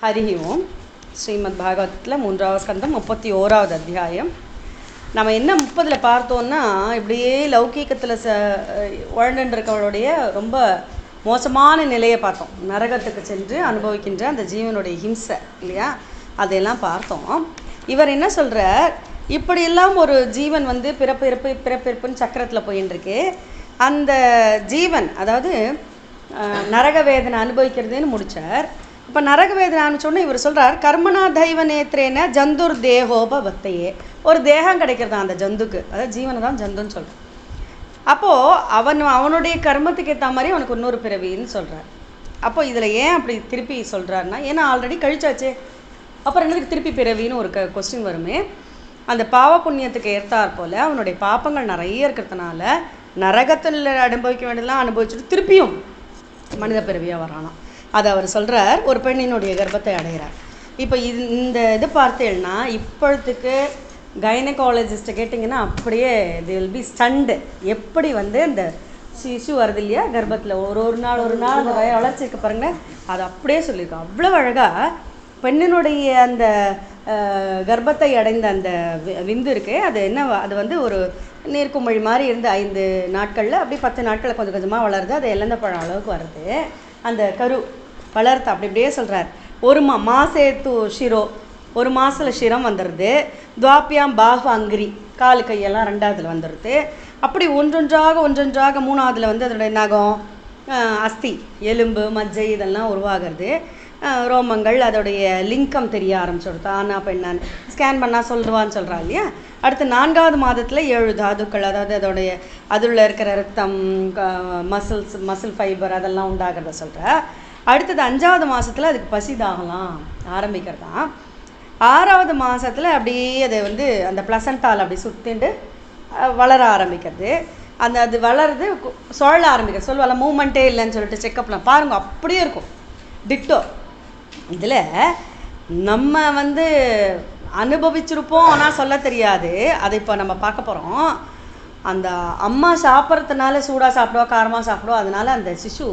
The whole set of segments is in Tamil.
ஹரி ஓம். ஸ்ரீமத் பாகவதத்தில் 3வது ஸ்கந்தம் 31வது அத்தியாயம். நம்ம என்ன 30ல் பார்த்தோன்னா, இப்படியே லௌகீகத்தில் உழண்டுருக்கவளுடைய ரொம்ப மோசமான நிலையை பார்த்தோம். நரகத்துக்கு சென்று அனுபவிக்கின்ற அந்த ஜீவனுடைய ஹிம்சை இல்லையா, அதையெல்லாம் பார்த்தோம். இவர் என்ன சொல்கிறார், இப்படியெல்லாம் ஒரு ஜீவன் வந்து பிறப்பிறப்புன்னு சக்கரத்தில் போயின்னு இருக்கு. அந்த ஜீவன் அதாவது நரக வேதனை அனுபவிக்கிறதுன்னு முடித்தார். இப்போ நரக வேதனை ஆரம்பிச்சோன்னே இவர் சொல்கிறார், கர்மனா தெய்வ நேத்திரேன ஜந்துர் தேகோப பக்தையே. ஒரு தேகம் கிடைக்கிறதா அந்த ஜந்துக்கு, அதாவது ஜீவனை தான் ஜந்துன்னு சொல்கிறார். அப்போது அவனுடைய கர்மத்துக்கு ஏற்ற மாதிரி அவனுக்கு இன்னொரு பிறவின்னு சொல்கிறார். அப்போது இதில் ஏன் அப்படி திருப்பி சொல்கிறாருன்னா, ஏன்னா ஆல்ரெடி கழிச்சாச்சு, அப்புறம் என்னதுக்கு திருப்பி பிறவின்னு ஒரு கொஸ்டின் வருமே. அந்த பாவ புண்ணியத்துக்கு ஏற்றாற் போல் அவனுடைய பாப்பங்கள் நிறைய இருக்கிறதுனால நரகத்தில் அனுபவிக்க வேண்டியதெல்லாம் அனுபவிச்சுட்டு திருப்பியும் மனித பிறவியாக வரானாம். அதை அவர் சொல்கிறார். ஒரு பெண்ணினுடைய கர்ப்பத்தை அடைகிறார். இப்போ இந்த இது பார்த்தேன்னா, இப்போத்துக்கு கைனகாலஜிஸ்ட்டை கேட்டிங்கன்னா அப்படியே இது வில் பி ஸ்டண்டு. எப்படி வந்து இந்த சிசு வருது இல்லையா கர்ப்பத்தில், ஒரு நாள் அந்த வளர்ச்சிக்கு பாருங்க, அது அப்படியே சொல்லியிருக்கோம். அவ்வளோ அழகாக பெண்ணினுடைய அந்த கர்ப்பத்தை அடைந்த அந்த விந்து இருக்குது, அது என்ன, அது வந்து ஒரு நீர்க்குமிழி மாதிரி இருந்து 5 நாட்களில் அப்படி 10 நாட்களில் கொஞ்சம் கொஞ்சமாக வளருது. அது இழந்த பழம் அளவுக்கு வருது. அந்த கரு வளர்த்து அப்படி இப்படியே சொல்கிறார். ஒரு மாசேத்து ஷிரோ, ஒரு மாதத்தில் ஷிரம் வந்துடுது. துவாப்பியாம் பாகு அங்கிரி, காலு கையெல்லாம் 2வதுல வந்துடுது. அப்படி ஒன்றொன்றாக 3வதுல வந்து அதோடைய நகம், அஸ்தி, எலும்பு, மஜ்ஜை இதெல்லாம் உருவாகிறது. ரோமங்கள், அதோடைய லிங்கம் தெரிய ஆரம்பிச்சுடுது. ஆனா பெண்ணான்னு ஸ்கேன் பண்ணால் சொல்லுவான்னு சொல்கிறா இல்லையா. அடுத்து 4வது மாதத்தில் 7 தாதுக்கள், அதாவது அதோடைய அதில் இருக்கிற ரத்தம், மசில் ஃபைபர் அதெல்லாம் உண்டாகிறத சொல்கிற. அடுத்தது 5வது மாதத்தில் அதுக்கு பசி தாகலாம் ஆரம்பிக்கிறதான். 6வது மாதத்தில் அப்படியே அதை வந்து அந்த ப்ளசண்டால் அப்படி சுற்றிண்டு வளர ஆரம்பிக்கிறது. அது வளருது, சுழல ஆரம்பிக்கிறது. சொல்லுவாள் மூமெண்ட்டே இல்லைன்னு சொல்லிட்டு செக்கப்லாம் பாருங்க, அப்படியே இருக்கும் டிட்டோ. இதில் நம்ம வந்து அனுபவிச்சிருப்போம், ஆனால் சொல்ல தெரியாது. அதை இப்போ நம்ம பார்க்க போகிறோம். அந்த அம்மா சாப்பிட்றதுனால சூடாக சாப்பிடுவா, காரமாக சாப்பிடுவா, அதனால அந்த சிசு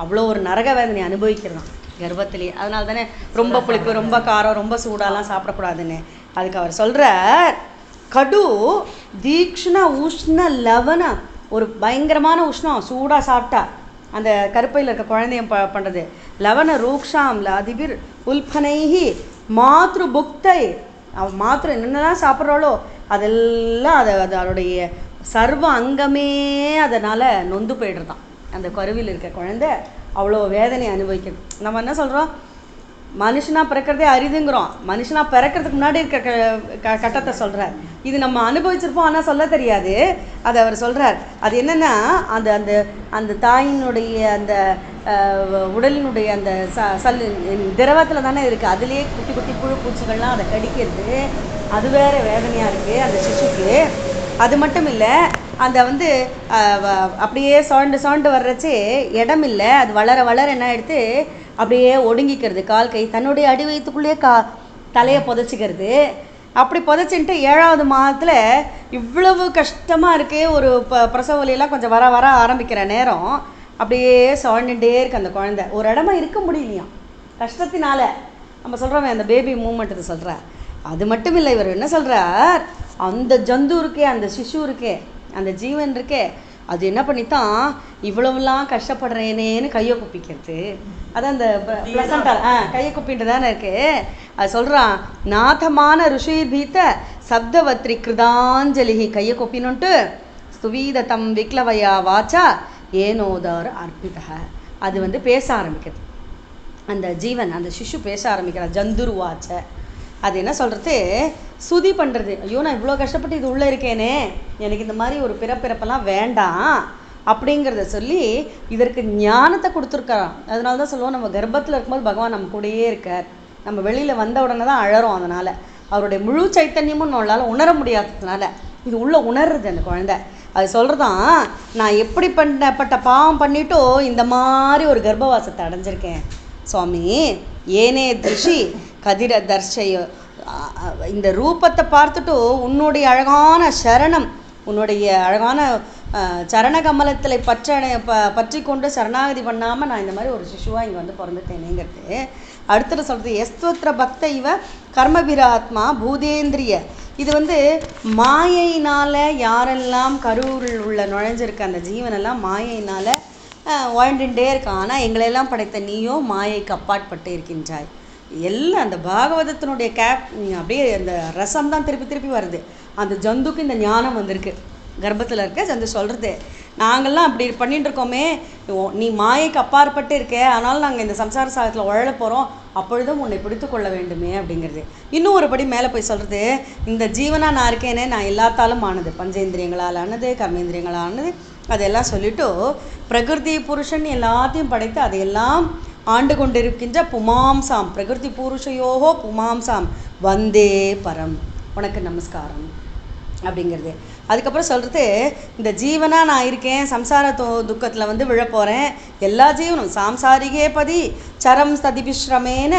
அவ்வளோ ஒரு நரக வேதனை அனுபவிக்கிறதான் கர்ப்பத்திலேயே. அதனால தானே ரொம்ப புளிப்பு, ரொம்ப காரம், ரொம்ப சூடாலாம் சாப்பிடக்கூடாதுன்னு. அதுக்கு அவர் சொல்கிறார், கடு தீக்ஷ்ண உஷ்ண லவன, ஒரு பயங்கரமான உஷ்ணம், சூடாக சாப்பிட்டா அந்த கருப்பையில் இருக்க குழந்தையும் பண்ணுறது. லவன ரூக்ஷாம் அதிபிர் உல்பனைஹி மாத்ரு புக்தை, அவன் மாத்திரை என்னென்னலாம் சாப்பிட்றாளோ அதெல்லாம் அதோடைய சர்வ அங்கமே அதனால் நொந்து போய்டுறதான். அந்த கருவில் இருக்க குழந்தை அவ்வளோ வேதனை அனுபவிக்கிறது. நம்ம என்ன சொல்கிறோம், மனுஷனாக பிறக்கிறதே அரிதுங்கிறோம். மனுஷனாக பிறக்கிறதுக்கு முன்னாடி இருக்க கட்டத்தை சொல்கிறார். இது நம்ம அனுபவிச்சிருப்போம், ஆனால் சொல்ல தெரியாது. அதை அவர் சொல்கிறார். அது என்னென்னா, அந்த அந்த அந்த தாயினுடைய அந்த உடலினுடைய அந்த திரவத்தில் தானே இருக்குது. அதுலேயே குட்டி குட்டி புழு பூச்சிகள்லாம் அதை கடிக்கிறது. அது வேறு வேதனையாக இருக்குது அந்த சிசுக்கு. அது மட்டும் இல்லை, அந்த வந்து அப்படியே சுரண்டு வர்றச்சு இடம் இல்லை. அது வளர வளர என்ன எடுத்து அப்படியே ஒடுங்கிக்கிறது. கால் கை தன்னுடைய அடி வயிற்றுக்குள்ளேயே தலையை புதைச்சிக்கிறது. அப்படி புதைச்சின்ட்டு 7வது மாதத்தில் இவ்வளவு கஷ்டமாக இருக்குது. ஒரு பிரசவ வலியெல்லாம் கொஞ்சம் வர ஆரம்பிக்கிற நேரம் அப்படியே சுரண்டுட்டே இருக்குது அந்த குழந்தை. ஒரு இடமா இருக்க முடியலையாம் கஷ்டத்தினால. நம்ம சொல்கிறோமே அந்த பேபி மூமெண்ட்டு சொல்கிற. அது மட்டும் இல்லை, இவர் என்ன சொல்கிறார், அந்த ஜந்து இருக்கே, அந்த சிசு இருக்கே, அந்த ஜீவன் இருக்கே, அது என்ன பண்ணித்தான் இவ்வளவுலாம் கஷ்டப்படுறேனேன்னு கையை குப்பிக்கிறது. அதான் அந்த ப்ளசண்டால் கையை குப்பின்ட்டு தானே இருக்குது. அது சொல்கிறான், நாதமான ருஷி பீத்த சப்தவத்ரி கிருதாஞ்சலி, கையை கொப்பினுன்ட்டு சுவீத தம் விக்லவயா வாச்சா ஏனோதார் அர்ப்பித. அது வந்து பேச ஆரம்பிக்கிறது. அந்த ஜீவன், அந்த சிசு பேச ஆரம்பிக்கிற ஜந்துரு வாச்ச. அது என்ன சொல்கிறது, சுதி பண்ணுறது. ஐயோ, நான் இவ்வளோ கஷ்டப்பட்டு இது உள்ளே இருக்கேனே, எனக்கு இந்த மாதிரி ஒரு பிறப்பெல்லாம் வேண்டாம் அப்படிங்கிறத சொல்லி இதற்கு ஞானத்தை கொடுத்துருக்காராம். அதனால தான் சொல்லுவோம், நம்ம கர்ப்பத்தில் இருக்கும்போது பகவான் நம்ம கூடயே இருக்கார். நம்ம வெளியில் வந்த உடனே தான் அழறோம். அதனால் அவருடைய முழு சைத்தன்யமும் நம்மளால் உணர முடியாததுனால இது உள்ளே உணர்றது அந்த குழந்தை. அது சொல்கிறதான், நான் எப்படி பண்ணப்பட்ட பாவம் பண்ணிட்டோ இந்த மாதிரி ஒரு கர்ப்பவாசத்தை அடைஞ்சிருக்கேன் சுவாமி. ஏனே திருஷி கதிர தர்ஷய, இந்த ரூபத்தை பார்த்துட்டு உன்னுடைய அழகான சரணம், உன்னுடைய அழகான சரண கமலத்தில் பற்றி கொண்டு சரணாகதி பண்ணாமல் நான் இந்த மாதிரி ஒரு சிசுவாக இங்கே வந்து பிறந்துட்டேனேங்கிறது. அடுத்தது சொல்கிறது எஸ்துவத்திர பக்த இவ கர்மபிராத்மா பூதேந்திரிய. இது வந்து மாயையினால் யாரெல்லாம் கரூரில் உள்ள நுழைஞ்சிருக்க அந்த ஜீவனெல்லாம் மாயையினால் வாழ்ந்துட்டே இருக்கான். ஆனால் எங்களெல்லாம் படைத்த நீயோ மாயைக்கு அப்பாற்பட்டு இருக்கின்றாய். எல்லாம் அந்த பாகவதத்தினுடைய அப்படியே அந்த ரசம் தான் திருப்பி திருப்பி வருது. அந்த ஜந்துக்கு இந்த ஞானம் வந்திருக்கு, கர்ப்பத்தில் இருக்க ஜந்து சொல்கிறது, நாங்கள்லாம் அப்படி பண்ணிட்டு இருக்கோமே, நீ மாயைக்கு அப்பாற்பட்டு இருக்கே, ஆனாலும் நாங்கள் இந்த சம்சார சாகத்தில் உழல போகிறோம், அப்பொழுதும் உன்னை பிடித்து கொள்ள வேண்டுமே அப்படிங்கிறது. இன்னும் ஒரு படி மேலே போய் சொல்கிறது, இந்த ஜீவனாக நான் இருக்கேனே, நான் எல்லாத்தாலும் ஆனது, பஞ்சேந்திரியங்களால் ஆனது, கர்மேந்திரியங்களால் ஆனது, அதெல்லாம் சொல்லிவிட்டு பிரகிருதி புருஷன் எல்லாத்தையும் படைத்து அதையெல்லாம் ஆண்டு கொண்டிருக்கின்ற புமாம்சாம் பிரகிருதி புருஷயோகோ புமாம்சாம் வந்தே பரம், உனக்கு நமஸ்காரம் அப்படிங்கிறது. அதுக்கப்புறம் சொல்கிறது, இந்த ஜீவனாக நான் இருக்கேன், சம்சார துக்கத்தில் வந்து விழப்போகிறேன், எல்லா ஜீவனும் சாம்சாரிகே பதி சரம் ஸ்ததிபிஸ்ரமேன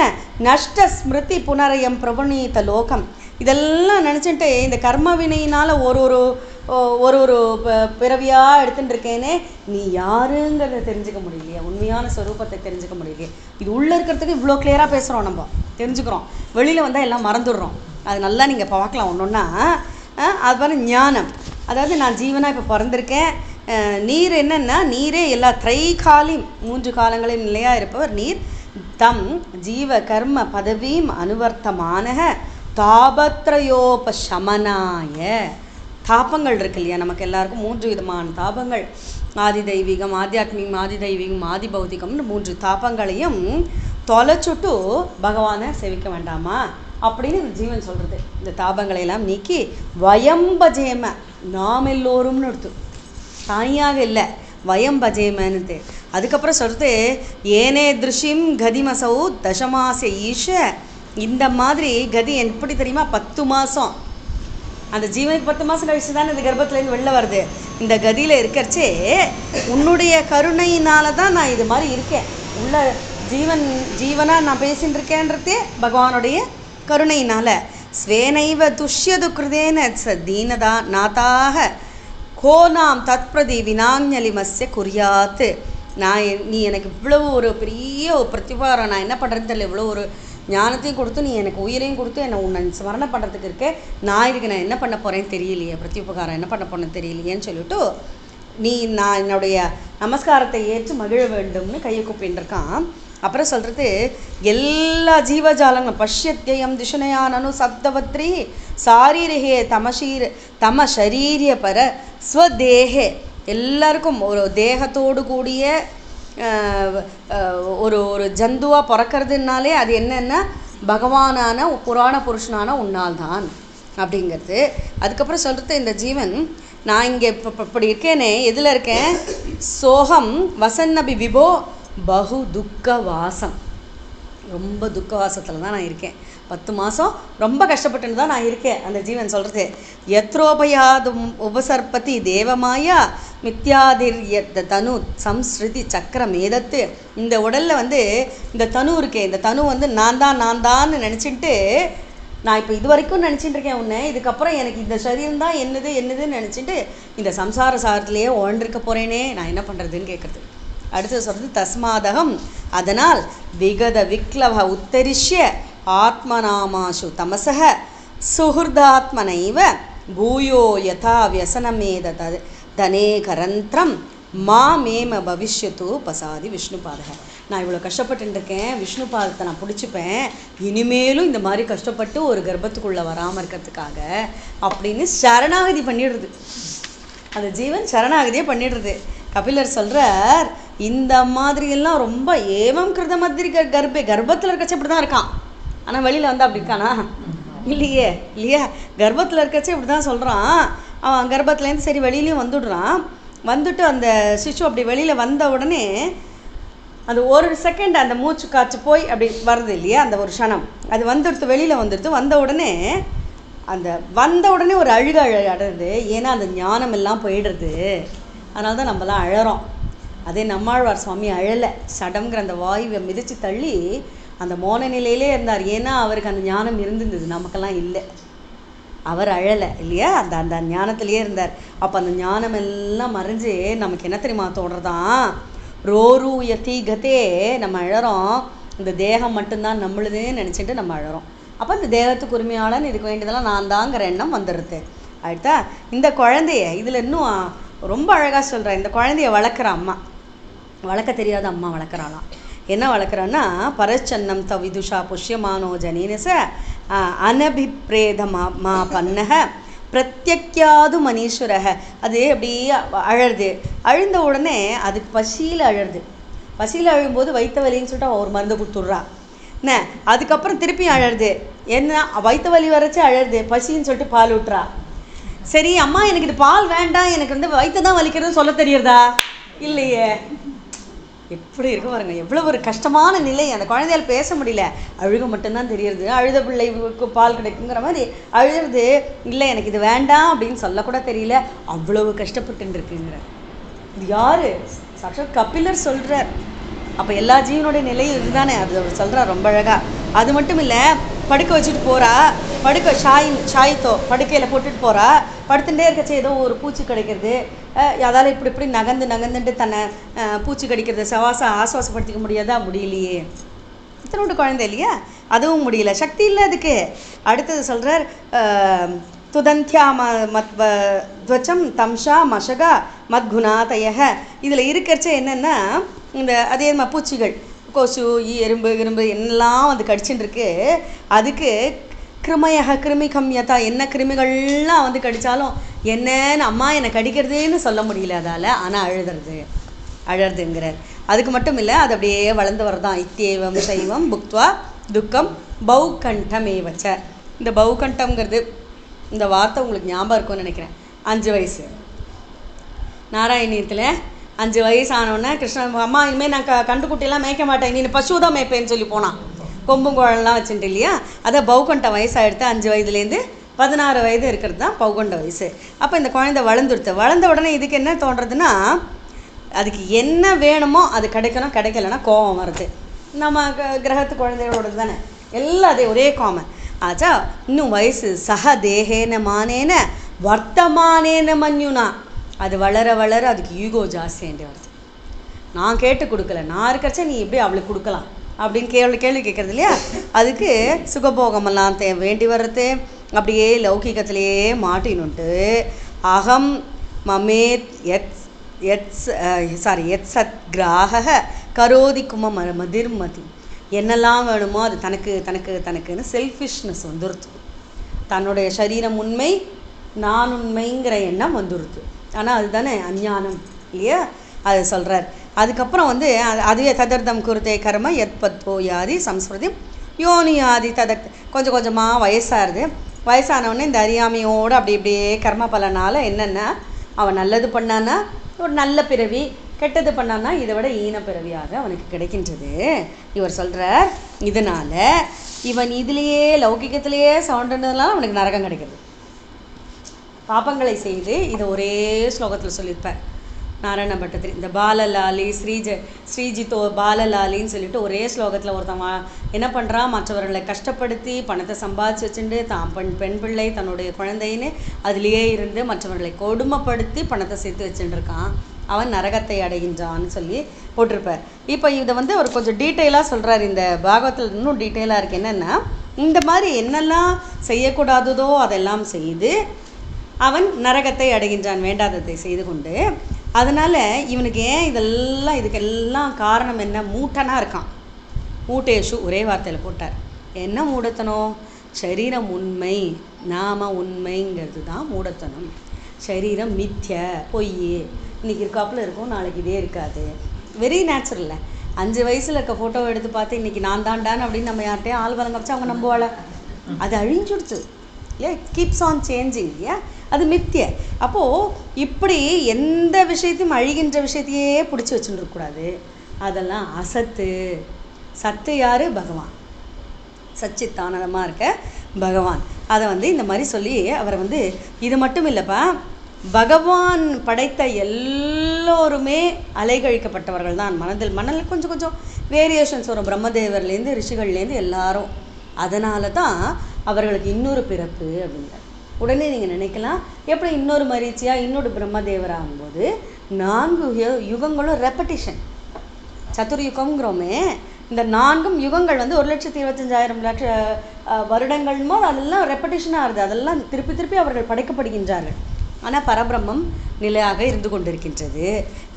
நஷ்ட ஸ்மிருதி புனரயம் பிரபுணீத லோகம். இதெல்லாம் நினச்சிட்டு இந்த கர்ம வினையினால் ஒரு பிறவியாக எடுத்துகிட்டு இருக்கேனே, நீ யாருங்கிறத தெரிஞ்சுக்க முடியலையே, உண்மையான ஸ்வரூபத்தை தெரிஞ்சுக்க முடியலையே. இது உள்ளே இருக்கிறதுக்கு இவ்வளோ கிளியராக பேசுகிறோம், நம்ம தெரிஞ்சுக்கிறோம், வெளியில் வந்தால் எல்லாம் மறந்துடுறோம். அது நல்லா நீங்கள் பார்க்கலாம். ஒன்றுன்னா அது மாதிரி ஞானம், அதாவது நான் ஜீவனாக இப்போ பிறந்திருக்கேன், நீர் என்னென்னா நீரே எல்லா திரைகாலியும் 3 காலங்களையும் நிலையாக இருப்பவர் நீர். தம் ஜீவ கர்ம பதவீம் அனுவர்த்தமான தாபத்ரயோபசமனாய. தாபங்கள் இருக்கு இல்லையா, நமக்கு எல்லாருக்கும் 3 விதமான தாபங்கள், ஆதி தெய்வீகம், ஆத்தியாத்மிகம், ஆதி தெய்வீகம், ஆதி பௌதிகம்னு 3 தாபங்களையும் தொலைச்சுட்டு பகவானை சேவிக்க வேண்டாமா அப்படின்னு இந்த ஜீவன் சொல்கிறது. இந்த தாபங்களை எல்லாம் நீக்கி வயம்பஜேம, நாம் எல்லோரும்னு எடுத்து, தனியாக இல்லை, வயம்பஜேமன்னு. அதுக்கப்புறம் சொல்கிறது, ஏனே திருஷிம் கதிமசௌ தசமாச ஈஷ. இந்த மாதிரி கதி எப்படி தெரியுமா, 10 மாதம், அந்த ஜீவனுக்கு 10 மாதம் கழிச்சு தானே இந்த கர்ப்பத்துலேருந்து வெளில வருது. இந்த கதியில் இருக்கிறச்சே உன்னுடைய கருணையினால தான் நான் இது மாதிரி இருக்கேன், உள்ள ஜீவனாக நான் பேசின்னு இருக்கேன்றதே பகவானுடைய கருணையினால். ஸ்வேனைவ துஷ்யது கிருதேன தீனதா நாத்தாக கோ நாம் தத் பிரதி வினாஞ்சலிமஸ்ய குறியாத்து. நீ எனக்கு இவ்வளவு ஒரு பெரிய ஒரு பிரதிபாரம், நான் என்ன பண்ணுறதுன்னு தெரியல, இவ்வளோ ஒரு ஞானத்தையும் கொடுத்து நீ எனக்கு உயிரையும் கொடுத்து என்னை உன்னை ஸ்மரணை பண்ணுறதுக்கு இருக்கே, நான் இதுக்கு நான் என்ன பண்ண போகிறேன்னு தெரியலையே, பிரத்யுபகாரம் என்ன பண்ண போறேன்னு தெரியலையேன்னு சொல்லிவிட்டு நான் என்னுடைய நமஸ்காரத்தை ஏற்று மகிழ வேண்டும்னு கையை கூப்பின்னு இருக்கான். அப்புறம் சொல்கிறது, எல்லா ஜீவஜாலங்களும் பஷ்யத்யம் திஷுனயானனு சப்தவத்ரி சாரீரகே தம ஷரீரிய பர ஸ்வதேகே. எல்லாருக்கும் ஒரு தேகத்தோடு கூடிய ஒரு ஜந்துவாக பிறக்கிறதுனாலே அது என்னென்னா பகவானான புராண புருஷனான உன்னால் தான் அப்படிங்கிறது. அதுக்கப்புறம் சொல்கிறது, இந்த ஜீவன் நான் இங்கே இப்படி இருக்கேனே, எதில் இருக்கேன், சோகம் வசன்னபி விபோ பகு துக்க வாசம், ரொம்ப துக்க வாசத்தில் தான் நான் இருக்கேன், 10 மாதம் ரொம்ப கஷ்டப்பட்டுன்னு தான் நான் இருக்கேன். அந்த ஜீவன் சொல்கிறது, எத்ரோபயாது உபசர்பதி தேவமாயா மித்யாதிர்ய தனு சம்ஸ்ருதி சக்கரம் ஏதத்து. இந்த உடலில் வந்து இந்த தனு இருக்கேன், இந்த தனு வந்து நான் தான்னு நினச்சிட்டு நான் இப்போ இது வரைக்கும் நினச்சிட்டு இருக்கேன் உன்னை, இதுக்கப்புறம் எனக்கு இந்த சரீரம் தான் என்னதுன்னு நினச்சிட்டு இந்த சம்சார சாரத்திலேயே உழண்டிருக்க போகிறேனே, நான் என்ன பண்ணுறதுன்னு கேட்குறது. அடுத்து சொல்கிறது, தஸ்மாதகம், அதனால் விகத விக்லவ உத்தரிஷ்ய ஆத்மநாமாசு தமசக சுஹுர்தாத்மனைவ பூயோ யதா வியசனமேத தனேகரந்திரம் மேம பவிஷ்யத்து பசாதி விஷ்ணுபாதக. நான் இவ்வளோ கஷ்டப்பட்டு இருக்கேன், விஷ்ணு பாதத்தை நான் பிடிச்சிப்பேன், இனிமேலும் இந்த மாதிரி கஷ்டப்பட்டு ஒரு கர்ப்பத்துக்குள்ளே வராமல் இருக்கிறதுக்காக அப்படின்னு சரணாகதி பண்ணிடுறது. அந்த ஜீவன் சரணாகதியே பண்ணிடுறது. கபிலர் சொல்கிறார், இந்த மாதிரியெல்லாம் ரொம்ப ஏவம் கிருத மாதிரி கர்ப்பத்தில் இருக்கச்சு இப்படி தான் இருக்கான், ஆனால் வெளியில் வந்து அப்படி இருக்கானா, இல்லையா, கர்ப்பத்தில் இருக்கச்சு இப்படி தான் சொல்கிறான். அவன் கர்ப்பத்துலேருந்து சரி வெளியிலையும் வந்துட்டு அந்த சிசு அப்படி வெளியில் வந்த உடனே அந்த ஒரு செகண்ட் அந்த மூச்சு காய்ச்சி போய் அப்படி வருது இல்லையா, அந்த ஒரு க்ஷணம் அது வந்துடுத்து, வெளியில் வந்த உடனே ஒரு அழுது, ஏன்னா அந்த ஞானம் எல்லாம் போயிடுறது, அதனால தான் நம்மலாம் அழறோம். அதே நம்மாழ்வார் சுவாமி அழலை, சடம்ங்கிற அந்த வாயுவை மிதித்து தள்ளி அந்த மோன நிலையிலே இருந்தார். ஏன்னா அவருக்கு அந்த ஞானம் இருந்திருந்தது, நமக்கெல்லாம் இல்லை. அவர் அழலை இல்லையா, அந்த ஞானத்திலேயே இருந்தார். அப்போ அந்த ஞானம் எல்லாம் மறைஞ்சு நமக்கு என்ன தெரியுமா தோன்றதான், ரோரு யதி கதே, நம்ம அழறோம், இந்த தேகம் மட்டும்தான் நம்மளுதுன்னு நினச்சிட்டு நம்ம அழகிறோம். அப்போ இந்த தேகத்துக்கு உரிமையாளன், இதுக்கு வேண்டியதெல்லாம் நான் தாங்கிற எண்ணம் வந்துடுது. அடுத்தா இந்த குழந்தைய இதில் இன்னும் ரொம்ப அழகாக சொல்கிறேன். இந்த குழந்தைய வளர்க்குற அம்மா, வளர்க்க தெரியாத அம்மா வளர்க்குறாளாம். என்ன வளர்க்குறான்னா, பரச்சன்னம் தவிதுஷா புஷ்யமானோ ஜனீனச அனபிப்ரேத மா பன்னக பிரத்யக்யாது மனீஸ்வரக. அது அப்படியே அழருது. அழுந்த உடனே அதுக்கு பசியில் அழருது. பசியில் அழும்போது வயிற்று வலின்னு சொல்லிட்டு ஒரு மருந்து கொடுத்துட்றா என்ன. அதுக்கப்புறம் திருப்பி அழருது. என்ன வயிற்று வலி வரைச்சி அழருது, பசின்னு சொல்லிட்டு பால் விட்டுறா. சரி அம்மா எனக்கு இது பால் வேண்டாம், எனக்கு வந்து வயிற்று தான் வலிக்கிறதுன்னு சொல்ல தெரியுறதா இல்லையே. எப்படி இருக்கு பாருங்க, எவ்வளோ ஒரு கஷ்டமான நிலை. அந்த குழந்தையால் பேச முடியல, அழுக மட்டும்தான் தெரியுது. அழுத பிள்ளைக்கு பால் கிடைக்குங்கிற மாதிரி அழுது. இல்லை எனக்கு இது வேண்டாம் அப்படின்னு சொல்லக்கூட தெரியல, அவ்வளவு கஷ்டப்பட்டு இருக்குங்கிற. இது யாரு? சாட்சாத் கபிலர் சொல்கிறார். அப்போ எல்லா ஜீவனுடைய நிலையும் இதுதானே, அது அவர் சொல்கிறார் ரொம்ப அழகாக. அது மட்டும் இல்லை, படுக்க வச்சுட்டு போகிறா. படுக்க ஷாயித்தோ படுக்கையில் போட்டுட்டு போகிறா. படுத்துட்டே இருக்கச்சு ஏதோ ஒரு பூச்சி கிடைக்கிறது. அதால் இப்படி நகர்ந்துட்டு தன்னை பூச்சி கடிக்கிறது ஆசுவாசப்படுத்திக்க முடியாதா? முடியலையே. இத்தனோட குழந்தை இல்லையா, அதுவும் முடியல, சக்தி இல்லை அதுக்கு. அடுத்தது சொல்கிறார், துதந்தியா மத்வச்சம் தம்ஷா மஷகா மத்குணாதய. இதில் இருக்கிறச்ச என்னென்னா, இந்த அதே மாதிரி பூச்சிகள், கொசு, எறும்பு என்னெல்லாம் வந்து கடிச்சுட்டு இருக்கு. அதுக்கு கிருமி கம்யதா, என்ன கிருமிகள்லாம் வந்து கடித்தாலும் என்னன்னு அம்மா என்னை கடிக்கிறதுன்னு சொல்ல முடியல அதால். ஆனால் அழறதுங்கிறார். அதுக்கு மட்டும் இல்லை, அது அப்படியே வளர்ந்து வரதான். இத்தியேவம் சைவம் புக்த்வா துக்கம் பௌகண்டமேவச்ச. இந்த பௌகண்டம்ங்கிறது இந்த வார்த்தை உங்களுக்கு ஞாபகம் இருக்கும்னு நினைக்கிறேன். 5 வயசு நாராயணியத்தில் 5 வயசு ஆனோடனே கிருஷ்ணன் அம்மா இனிமேல் நான் கண்டுக்குட்டியெல்லாம் மேய்க்க மாட்டேன், நீ பசு தான் மேய்ப்பேன்னு சொல்லி போனான். கொம்பும் குழலாம் வச்சுட்டு இல்லையா. அதை பௌகண்ட வயசாகிடுத்து. 5 வயதுலேருந்து 16 வயது இருக்கிறது தான் பௌகண்ட வயசு. அப்போ இந்த குழந்தை வளர்ந்த உடனே இதுக்கு என்ன தோன்றதுன்னா, அதுக்கு என்ன வேணுமோ அது கிடைக்கலன்னா கோபம் வருது. நம்ம கிரகத்து குழந்தைகளோடது தானே எல்லாம், அதே ஒரே காமன் ஆச்சா. இன்னும் வயசு சக தேகேன மானேன வர்த்தமானேன மன்யுனா. அது வளர அதுக்கு ஈகோ ஜாஸ்தியாண்டி வருது. நான் கேட்டு கொடுக்கல, நான் இருக்கிறச்சா நீ எப்படி அவளுக்கு கொடுக்கலாம் அப்படின்னு கேள்வி கேட்குறது இல்லையா. அதுக்கு சுகபோகமெல்லாம் வேண்டி வர்றது. அப்படியே லௌகிகத்திலேயே மாட்டினுட்டு அகம் மமேத் எத் சத் கிராக கரோதி கும மதிர்மதி. என்னெல்லாம் வேணுமோ அது தனக்குன்னு செல்ஃபிஷ்னஸ் வந்துருது. தன்னுடைய சரீரம் உண்மை, நான் உண்மைங்கிற எண்ணம் வந்துருது. ஆனால் அதுதானே அஞ்ஞானம் இல்லையா, அது சொல்கிறார். அதுக்கப்புறம் வந்து அதுவே ததர்தம் குருத்தே கர்ம எத் பத்வோ யாதி சம்ஸ்கிருதி யோனி யாதி கொஞ்சம் கொஞ்சமாக வயசானவொடனே இந்த அறியாமையோடு அப்படியே கர்ம பலனால் என்னென்னா, அவன் நல்லது பண்ணான்னா ஒரு நல்ல பிறவி, கெட்டது பண்ணான்னா இதை விட ஈன பிறவியாக அவனுக்கு கிடைக்கின்றது. இவர் சொல்கிறார், இதனால் இவன் இதுலேயே லௌகிகத்திலேயே சவுண்டதுனால அவனுக்கு நரகம் கிடைக்கிது. பாப்பங்களை செய்து இதை ஒரே ஸ்லோகத்தில் சொல்லியிருப்பார் நாராயண பட்டத்திரி. இந்த பாலலாலி ஸ்ரீஜித்தோ பாலலாலின்னு சொல்லிட்டு ஒரே ஸ்லோகத்தில் ஒருத்தன் என்ன பண்ணுறான், மற்றவர்களை கஷ்டப்படுத்தி பணத்தை சம்பாதிச்சு வச்சுட்டு தான் பெண் பிள்ளை தன்னுடைய குழந்தைன்னு அதுலேயே இருந்து மற்றவர்களை கொடுமைப்படுத்தி பணத்தை சேர்த்து வச்சுட்டு இருக்கான், அவன் நரகத்தை அடைகின்றான்னு சொல்லி போட்டிருப்பார். இப்போ இதை வந்து அவர் கொஞ்சம் டீட்டெயிலாக சொல்கிறார். இந்த பாகவத்தில் இன்னும் டீட்டெயிலாக இருக்குது. என்னென்னா, இந்த மாதிரி என்னெல்லாம் செய்யக்கூடாததோ அதெல்லாம் செய்து அவன் நரகத்தை அடைகின்றான், வேண்டாததை செய்து கொண்டு. அதனால் இவனுக்கு ஏன் இதுக்கெல்லாம் காரணம் என்ன, மூட்டனாக இருக்கான். மூட்டேஷு ஒரே வார்த்தையில் போட்டார். என்ன மூடத்தனம்? சரீரம் உண்மை, நாம உண்மைங்கிறது தான் மூடத்தனம். சரீரம் மித்ய, பொய், இன்றைக்கி இருக்காப்புல இருக்கும், நாளைக்கு இதே இருக்காது. வெரி நேச்சுரல்ல. 5 வயசில் இருக்க ஃபோட்டோவை எடுத்து பார்த்து இன்றைக்கி நான் தாண்டான்னு அப்படின்னு நம்ம யார்கிட்டையும் ஆள் வளங்க வச்சு அவங்க நம்புவாள, அது அழிஞ்சுடுச்சு இல்லையா. கீப்ஸ் ஆன் சேஞ்சிங் இல்லையா, அது மித்திய. அப்போது இப்படி எந்த விஷயத்தையும் அழிகின்ற விஷயத்தையே பிடிச்சி வச்சுட்டு இருக்கக்கூடாது. அதெல்லாம் அசத்து. சத்து யார்? பகவான். சச்சித்தானதமாக இருக்க பகவான். அதை வந்து இந்த மாதிரி சொல்லி அவரை வந்து இது மட்டும் இல்லைப்பா, பகவான் படைத்த எல்லோருமே அலைகழிக்கப்பட்டவர்கள் தான். மனதில் கொஞ்சம் வேரியேஷன்ஸ் வரும், பிரம்மதேவர்லேருந்து ரிஷிகள்லேருந்து எல்லாரும். அதனால தான் அவர்களுக்கு இன்னொரு பிறப்பு அப்படிங்கிற. உடனே நீங்கள் நினைக்கலாம், எப்படி இன்னொரு மரீச்சியாக இன்னொரு பிரம்மதேவராகும்போது 4 யுகங்களும் ரெப்படிஷன், சதுர்யுகங்கிறோமே இந்த 4 யுகங்கள் வந்து 1,25,000 வருடங்களும் அதெல்லாம் ரெப்படேஷனாக இருக்குது. அதெல்லாம் திருப்பி திருப்பி அவர்கள் படைக்கப்படுகின்றார்கள். ஆனால் பரபிரம்மம் நிலையாக இருந்து கொண்டிருக்கின்றது.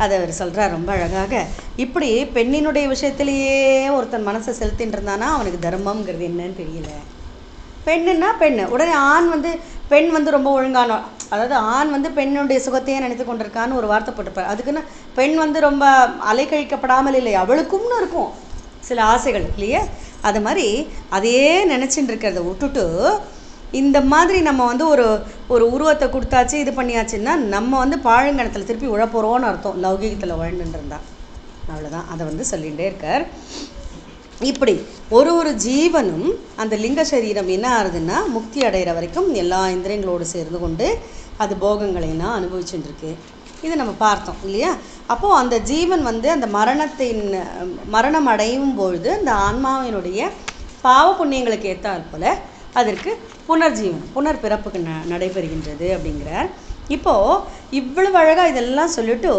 அதை அவர் சொல்கிறார் ரொம்ப அழகாக. இப்படி பெண்ணினுடைய விஷயத்திலேயே ஒருத்தன் மனசை செலுத்தின்னு இருந்தானா அவனுக்கு தர்மம்ங்கிறது என்னன்னு தெரியல. பெண்ணுன்னா பெண்ணு, உடனே ஆண் வந்து பெண் வந்து ரொம்ப ஒழுங்கான, அதாவது ஆண் வந்து பெண்ணுடைய சுகத்தையே நினைத்து கொண்டிருக்கான்னு ஒரு வார்த்தை போட்டிருப்பார். அதுக்குன்னு பெண் வந்து ரொம்ப அலைக்கழிக்கப்படாமல் இல்லை, அவளுக்கும்னு இருக்கும் சில ஆசைகள் இல்லையே. அது மாதிரி அதையே நினச்சின்னு இருக்கிறத விட்டுட்டு இந்த மாதிரி நம்ம வந்து ஒரு ஒரு உருவத்தை கொடுத்தாச்சு இது பண்ணியாச்சுன்னா நம்ம வந்து பாழங்கணத்தில் திருப்பி உழப்போகிறோன்னு அர்த்தம். லௌகீகத்தில் வாழ்ந்துருந்தா அவ்வளோதான். அதை வந்து சொல்லிகிட்டே இருக்கார். இப்படி ஒரு ஒரு ஜீவனும் அந்த லிங்க சரீரம் என்ன ஆகுதுன்னா முக்தி அடைகிற வரைக்கும் எல்லா இந்திரியங்களோடு சேர்ந்து கொண்டு அது போகங்களைலாம் அனுபவிச்சுட்டுருக்கு. இது நம்ம பார்த்தோம் இல்லையா. அப்போது அந்த ஜீவன் வந்து அந்த மரணம் அடையும் பொழுது அந்த ஆன்மாவினுடைய பாவ புண்ணியங்களுக்கு ஏற்றால் போல் அதற்கு புனர்ஜீவன் புனர்பிறப்புக்கு நடைபெறுகின்றது அப்படிங்கிறார். இப்போது இவ்வளவு அழகாக இதெல்லாம் சொல்லிட்டு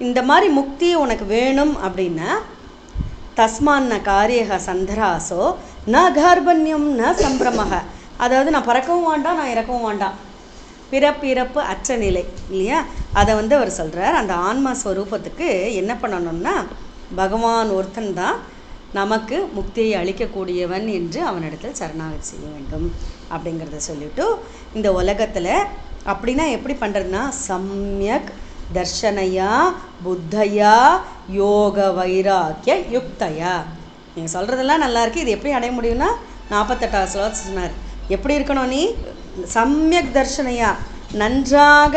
இந்த மாதிரி முக்தி உனக்கு வேணும் அப்படின்னா தஸ்மான்ன காரியக சந்தராசோ ந கார்பண்யம் ந சம்பிரமக, அதாவது நான் பறக்கவும் வேண்டாம் நான் இறக்கவும் வேண்டாம், பிறப்பு அச்ச நிலை இல்லையா. அதை வந்து அவர் சொல்கிறார். அந்த ஆன்மா ஸ்வரூபத்துக்கு என்ன பண்ணணும்னா பகவான் ஒருத்தன் தான் நமக்கு முக்தியை அளிக்கக்கூடியவன் என்று அவனிடத்தில் சரணாகதி செய்ய வேண்டும் அப்படிங்கிறத சொல்லிவிட்டு இந்த உலகத்தில் அப்படின்னா எப்படி பண்ணுறதுன்னா சம்யக் தர்ஷனையா புத்தையா யோக வைராக்கிய யுக்தையா. நீங்கள் சொல்கிறதெல்லாம் நல்லா இருக்குது. இது எப்படி அடைய முடியும்னா 48வது ஸ்லோகத்தில் சொன்னார். எப்படி இருக்கணும் நீ சம்யக் தர்ஷனையா, நன்றாக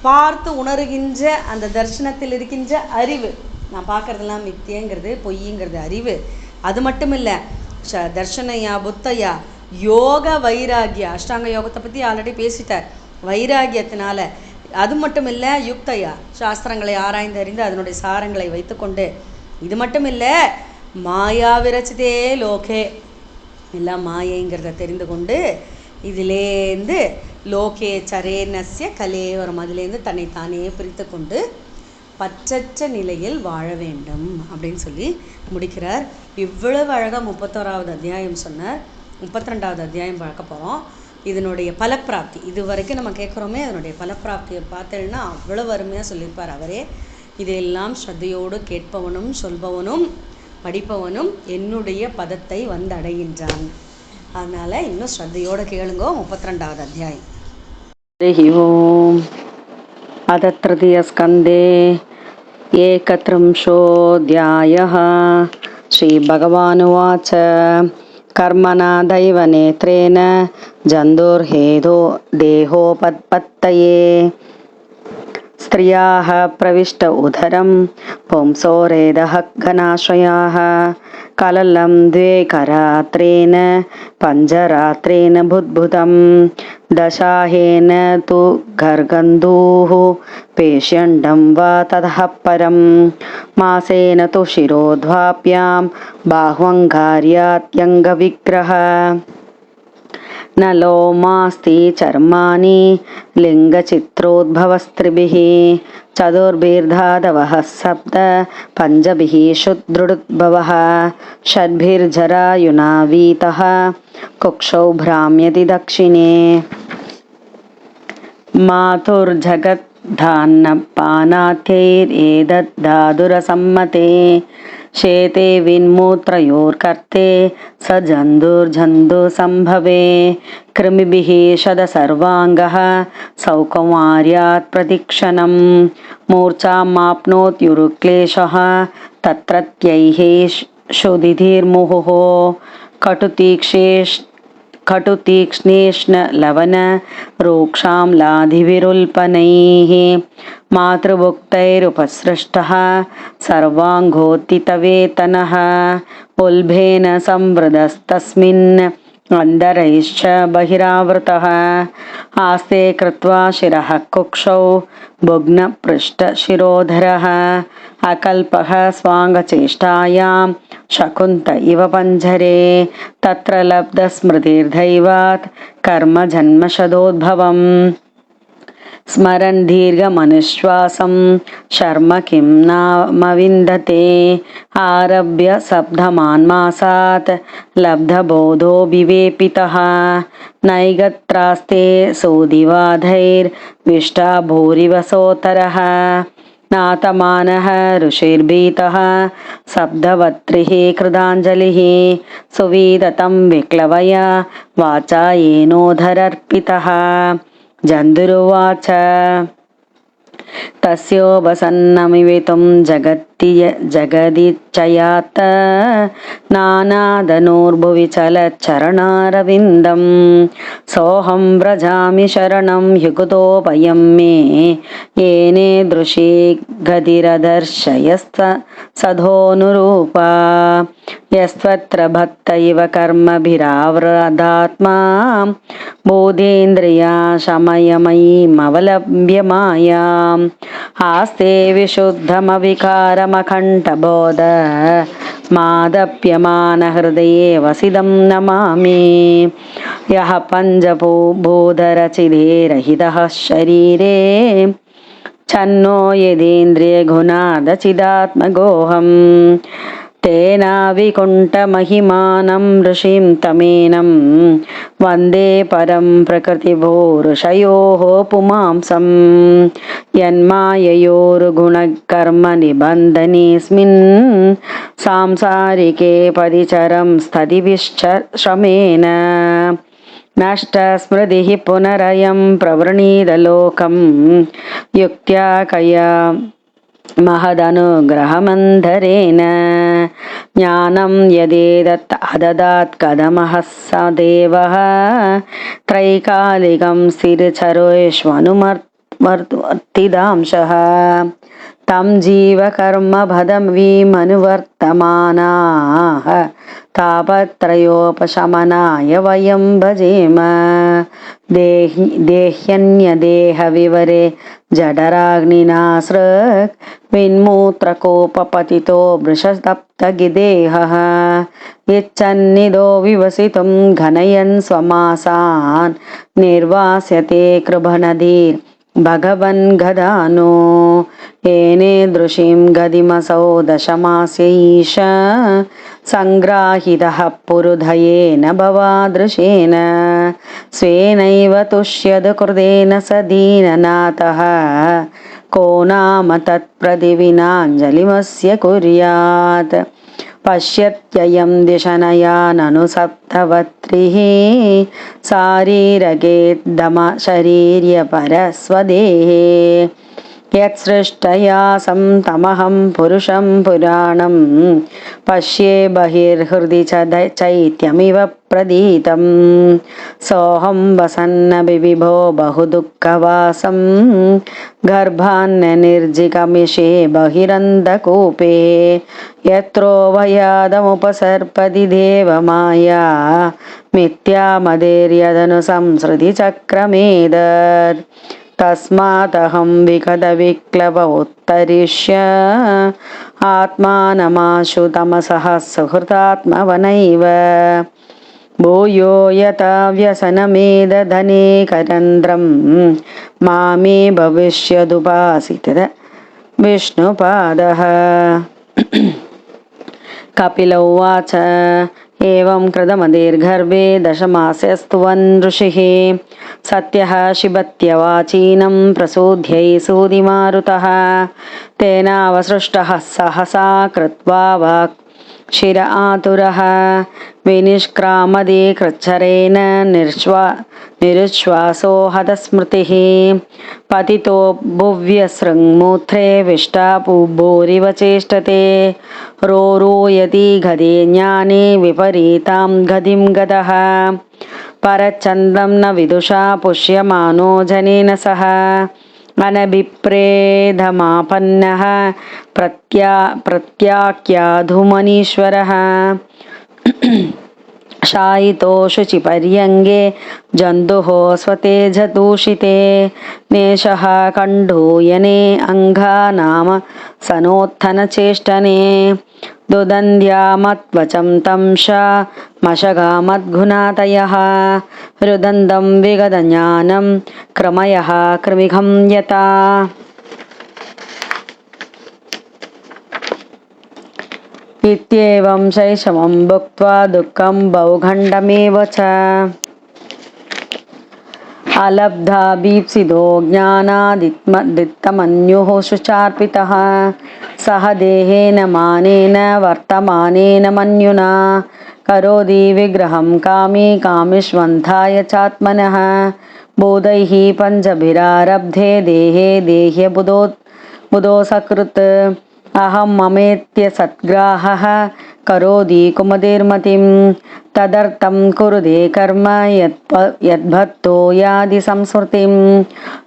பார்த்து உணர்கின்ற அந்த தர்ஷனத்தில் இருக்கின்ற அறிவு. நான் பார்க்குறதெல்லாம் மித்தியங்கிறது பொய்யுங்கிறது அறிவு. அது மட்டும் இல்லை தர்ஷனையா புத்தையா யோக வைராகிய, அஷ்டாங்க யோகத்தை பற்றி ஆல்ரெடி பேசிட்டார். வைராகியத்தினால அது மட்டும் இல்லை யுக்தையா, சாஸ்திரங்களை ஆராய்ந்து அறிந்து அதனுடைய சாரங்களை வைத்துக்கொண்டு, இது மட்டும் இல்லை மாயா விரச்சிதே லோகே, எல்லாம் மாயைங்கிறத தெரிந்து கொண்டு இதிலேருந்து லோகே சரேனஸ்ய கலேவரம், அதிலேருந்து தன்னைத்தானே பிரித்து கொண்டு பற்றற்ற நிலையில் வாழ வேண்டும் அப்படின்னு சொல்லி முடிக்கிறார். இவ்வளவு அழகாக 31வது அத்தியாயம் சொன்னார். 32வது அத்தியாயம் பார்க்க போகிறோம். இதனுடைய பலப்பிராப்தி இது வரைக்கும் நம்ம கேட்குறோமே, அதனுடைய பலப்பிராப்தியை பார்த்தேன்னா அவ்வளவு அருமையாக சொல்லியிருப்பார் அவரே. இதையெல்லாம் ஸ்ரத்தையோடு கேட்பவனும் சொல்பவனும் படிப்பவனும் என்னுடைய பதத்தை வந்தடைகின்றான். அதனால் இன்னும் ஸ்ரத்தையோடு கேளுங்கோ. 32வது அத்தியாயம். ஹரி ஓம். அத தృతீயஸ்கந்தே ஏகத்ரிம்சோऽध्यायः. ஸ்ரீபகவானுவாச்ச கர்மணா दैवनेत्रेण जन्तुर्हेतो देहोपत्पत्तये स्त्रियाः प्रविष्ट उदरं पुंसोरेदः घनाश्रयाः कललं द्वे करात्रेण पञ्चरात्रेण बुद्बुदं दशाहेन तु गर्गन्धूः पेष्यण्डं वा ततः परं मासेन तु शिरोध्वाप्यां बाह्वङ्गार्यात्यङ्गविग्रह न लोमास्ति चर्माणि लिङ्गचित्रोद्भवस्त्रिभिः चतुर्भिर्धातवः सप्त पञ्चभिः शुद्रुद्भवः षड्भिर्जरायुनावीतः कुक्षौ भ्राम्यति दक्षिणे मातुर्जगद्धान्नपानात्यैरेतद्धातुरसम्मते शेते विन्मूत्रयोर्कर्ते स जन्तुर्जन्तुसम्भवे कृमिभिः शतसर्वाङ्गः सौकुमार्यात् प्रतिक्षणं मूर्छामाप्नोत्युरुक्लेशः तत्रत्यैः क्षुधिर्मुहुः कटुतीक्ष्णेष्ण लवनरूक्षाम्लाधिविरुल्पनैः मातृभुक्तैरुपसृष्टः सर्वाङ्गोत्थितवेतनः उल्भेन संवृतस्तस्मिन् अन्दरैश्च बहिरावृतः आस्ते कृत्वा शिरः कुक्षौ भुग्नपृष्ठशिरोधरः अकल्पः स्वाङ्गचेष्टायां शकुन्त इव पञ्जरे तत्र लब्धस्मृतिर्दैवात् कर्मजन्मशदोद्भवम् स्मरन् दीर्घमनुश्वासं शर्म किं नामविन्दते आरभ्य सप्तमान्मासात् लब्धबोधो विवेपितः नैगत्रास्ते सोदिवाधैर्विष्टा भूरिवसोत्तरः नातमानः ऋषिर्भीतः शब्दवत्रिः कृताञ्जलिः सुविदतं विक्लवया वाचा येनोधरर्पितः जन्दुरुवाच तस्योपसन्नमिवेतुं जगदिच्छयात् नानादनोर्भुवि चलच्चरणारविन्दं सोऽहं व्रजामि शरणं युगतोपयं मे येनेदृशी गतिरदर्शयस्त सधोनुरूपा यस्त्वत्र भक्त इव कर्मभिरावृतात्मा बोधेन्द्रिया शमयमयीमवलम्ब्य मायाम् आस्ते विशुद्धमविकारमखण्डबोध मादप्यमानहृदये वसिदं नमामि यः पञ्चभूतरचिदेरहितः शरीरे छन्नो यदेन्द्रियगुणादचिदात्मगोऽहम् तेनाविकुण्ठमहिमानं ऋषिं तमेनं वन्दे परं प्रकृतिभूऋषयोः पुमांसं यन्माययोर्गुणकर्मनिबन्धनेऽस्मिन् सांसारिके परिचरं स्थतिभिश्रमेण नष्टस्मृतिः पुनरयं प्रवृणीतलोकं युक्त्या कया महदनुग्रहमन्धरेण ज्ञानं यदेदत् अददात् कदमः स देवः त्रैकालिकं स्थिरचरोष्वनुवर्तिदांशः तं जीवकर्मभदविमनुवर्तमानाः तापत्रयोपशमनाय वयं भजेम देह्यन्यदेहविवरे जठराग्निनासृक् विन्मूत्रकोपपतितो वृषतप्तगिदेहः इच्छन्निदो विवसितुं घनयन् स्वमासान् निर्वास्यते कृभनदीर् भगवन् गदानो येनेदृशीं गदिमसौ दशमास्यैष सङ्ग्राहितः पुरुधयेन भवादृशेन स्वेनैव तुष्यद् कृतेन स दीननाथः को नाम तत्प्रतिविनाञ्जलिमस्य कुर्यात् पश्यत्ययं दिशनया ननु सप्तवत्रिः शारीरके दमशरीर्यपरस्वदेहे यत्सृष्टया तमहं पुरुषं पुराणं पश्ये बहिर्हृदि च चैत्यमिव प्रदीतं सोऽहं वसन्न विविभो बहुदुःखवासं गर्भान्ननिर्जिगमिषे बहिरन्धकूपे यत्रो भयादमुपसर्पति देवमाया मिथ्यामदेर्यदनुसंसृतिचक्रमेदत् तस्मादहं विगतविक्लव उत्तरिष्य आत्मानमाशु तमसः सुहृतात्मवनैव भूयो यथा व्यसनमेदधनेकरन्ध्रं मामे भविष्यदुपासित विष्णुपादः कपिल उवाच एवं कृतमदेर्गर्भे दशमास्यस्तुवन् ऋषिः सत्यः शिबत्यवाचीनं प्रसूद्यै सूदिमारुतः तेनावसृष्टः सहसा कृत्वा वाक् शिर आतुरः विनिष्क्रामदे कृच्छरेण निरुच्छ्वासो हतस्मृतिः पतितो भुव्यसृङ्मूत्रे विष्टाभूरिव चेष्टते रोरूयति गदे ज्ञाने विपरीतां गतिं गतः परचन्द्रं न विदुषा पुष्यमानो जनेन सह अनभिप्रेधमापन्नः प्रत्याख्याधुमनीश्वरः शायितो शुचिपर्यङ्गे जन्तुः स्वतेजदूषिते नेशः कण्डूयने अङ्घा नाम सनोत्थनचेष्टने दुदन्द्यामत्वचं तं मशगामद्गुणातयः रुदन्दं विगतज्ञानं क्रमयः कृमिघं यता इत्येवं शैशवं भुक्त्वा दुःखं बहुखण्डमेव च अलब्धाभीप्सितो ज्ञानादित्तमन्युः शुचार्पितः सह देहेन मानेन वर्तमानेन मन्युना करोति विग्रहं कामी कामिष्वन्धाय चात्मनः बोधैः पञ्चभिरारब्धे देहे देह्यबुधो सकृत् अहं ममेत्य सद्ग्राहः करोति कुमुदेर्मतिं तदर्थं कुरुते कर्म यद्भक्तो यादि संस्मृतिं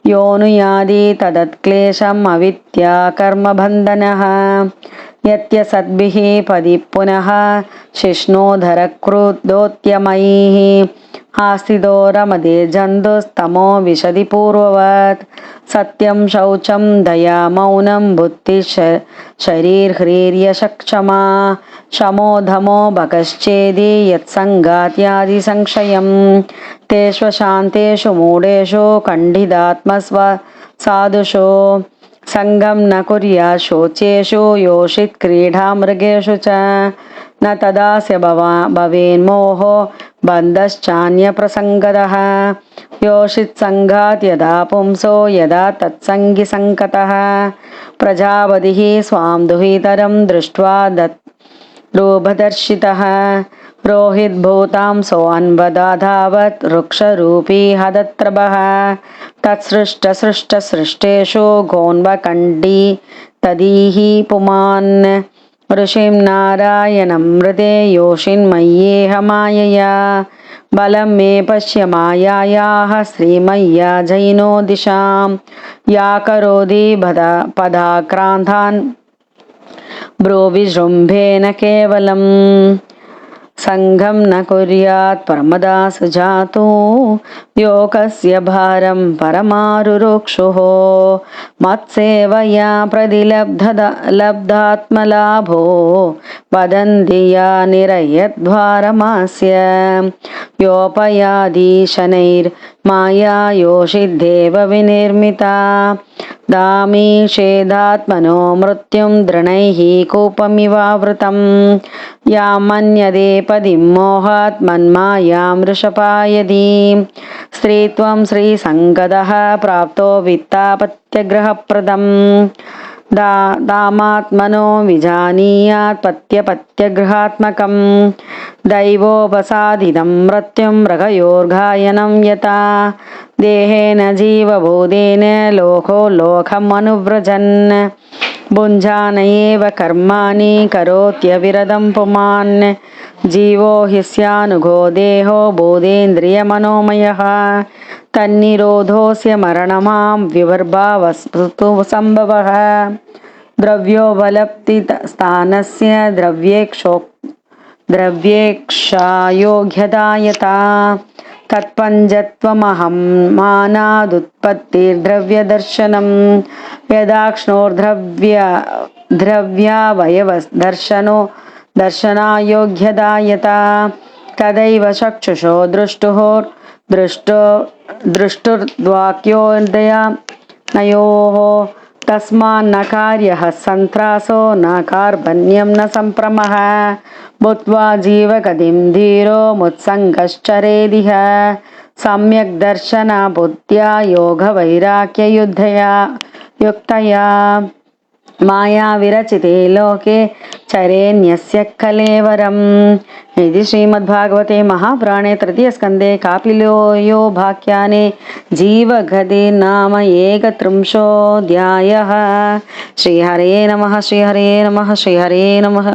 योनुयादि तदत्क्लेशम् अविद्या कर्मबन्धनः यत्यसद्भिः पदि पुनः शिष्णोधरकृदोत्यमैः आस्तितो रमते जन्तुस्तमो विशदि पूर्ववत् सत्यं शौचं दया मौनं बुद्धिशरीर्ह्रीर्यशक्षमा शमो धमो भगश्चेदि यत्सङ्गात्यादि संशयं तेष्व शान्तेषु मूढेषु खण्डितात्मस्वसाधुषु संगं न कुर्यात् शोचेषु योषित् क्रीडा मृगेषु च न तदास्य भवेन्मोहो बन्धश्चान्यप्रसङ्गतः योषित् संगात् यदा पुंसो यदा तत्सङ्गि संकतः प्रजापतिः स्वां दुहितरं दृष्ट्वा रूपदर्शितः रोहिद्भूतां सोऽन्वदाधावत् वृक्षरूपी हदत्रभः तत्सृष्टसृष्टेषु गोन्वकण्डी तदीहि पुमान् ऋषिं नारायणं मृदे योषिन्मय्येह मायया बलं मे पश्य मायायाः श्रीमय्या जैनो दिशां या करोति पदाक्रान्तान् ब्रूविजृम्भेन केवलम् संगं न कुर्यात् परमदासु जातु योगस्य भारं परमारुरुक्षुः मत्सेवया प्रतिलब्धात्मलाभो वदन्ति या निरयद्वारमास्य योपयादि शनैर्माया योषिद्धेव विनिर्मिता दामीषेदात्मनो मृत्युं दृणैः कूपमिवावृतं या मन्यते पदिं मोहात् मन्मायां वृषपायदीं स्त्रीत्वं श्रीसङ्गतः प्राप्तो वित्तापत्यग्रहप्रदं दामात्मनो विजानीयात् पत्यपत्यगृहात्मकं दैवोपसादितं मृत्युं मृगयोर्गायनं यथा देहेन जीवभूतेन लोको लोकमनुव्रजन् भुञ्जान एव कर्माणि करोत्यविरतं पुमान् जीवो हि स्यानुगो देहो बोधेन्द्रियमनोमयः तन्निरोधोऽस्य मरणमां विवर्भावस्तु सम्भवः द्रव्योपलप्तिस्थानस्य द्रव्येक्षायोग्यतायता तत्पञ्चत्वमहं मानादुत्पत्तिर्द्रव्यदर्शनं यदाक्ष्णोर्द्रव्यावयवदर्शनो दर्शनायोग्यतायता तदैव चक्षुषो दृष्टुर्वाक्योदयनयोः तस्मान्न कार्यः सन्त्रासो न कार्पण्यं न सम्प्रमः भूत्वा जीवगतिं धीरो मुत्सङ्गश्चरेदिह सम्यक् दर्शना बुद्ध्या योगवैराग्ययुक्तया माया विरचिते लोके चरेण्यस्य कलेवरम् इति श्रीमद्भागवते महापुराणे तृतीयस्कन्धे कापिलो भाख्याने जीवगति नाम 31 श्रीहरे नमः श्रीहरे नमः श्रीहरे नमः।